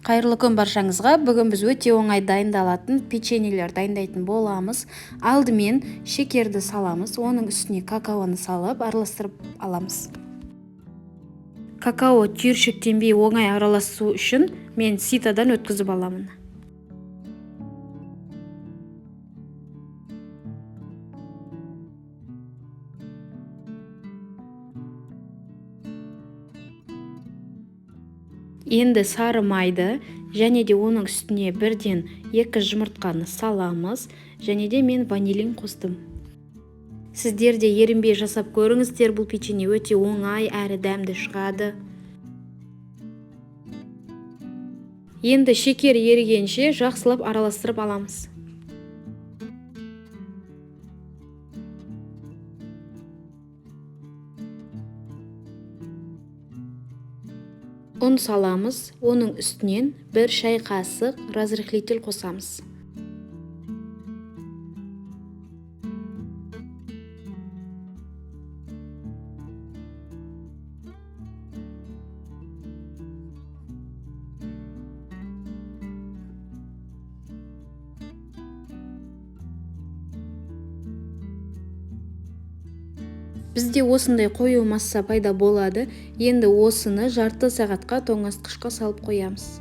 Қайырлы күн баршаңызға. Бүгін біз өте оңай дайындалатын печеньелер дайындайтын боламыз. Алдымен шекерді саламыз, оның үстіне какаоны салып араластырып аламыз. Какао түйіршіктенбей оңай араласу үшін мен ситадан өткізіп аламын. Енді сары майды және де оның үстіне бірден 2 жұмыртқаны саламыз, және де мен ванилин қостым. Сіздер де ерінбей жасап көріңіздер, бұл печенье өте оңай әрі дәмді шығады. Енді шекер ерігенше жақсылап араластырып аламыз. Ұн саламыз, оның үстінен 1 шай қасық разрыхлитель қосамыз. Бізде осындай қою масса пайда болады. Енді осыны жарты сағатқа тоңазытқышқа салып қоямыз.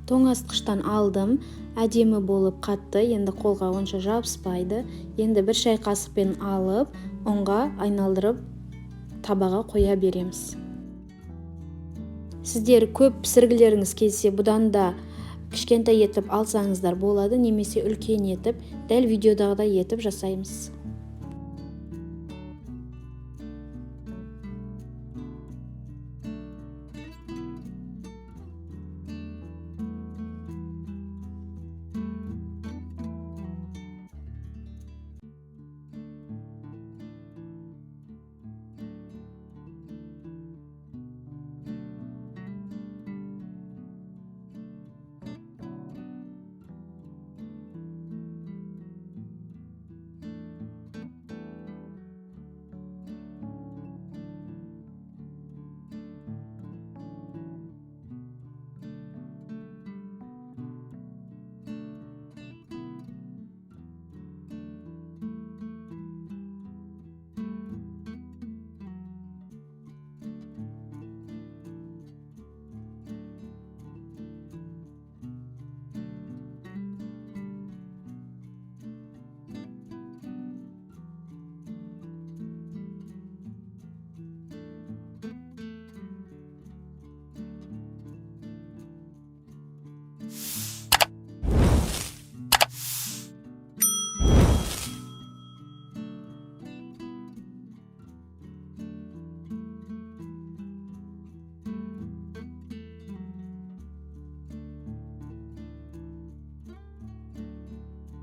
Тоңазытқыштан алдым. Әдемі болып қатты, енді қолға онша жабыспайды. Енді 1 шай қасықпен алып, ұнға айналдырып табаға қоя береміз. Сіздер көп пісіргілеріңіз келсе, бұдан да кішкентай етіп алсаңыздар болады, немесе үлкен етіп, дәл видеодағыдай етіп жасаймыз.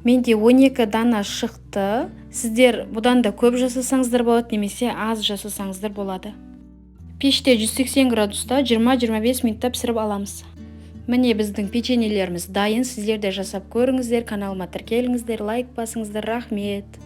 Менде 12 дана шықты. Сіздер бұдан да көп жасасаңыздар болады, немесе аз жасасаңыздар болады. Пеште 180 градуста 20-25 минутта пісіріп аламыз. Міне біздің печеньелеріміз дайын. Сіздер де жасап көріңіздер, каналыма тіркеліңіздер, лайк басыңыздар, рахмет.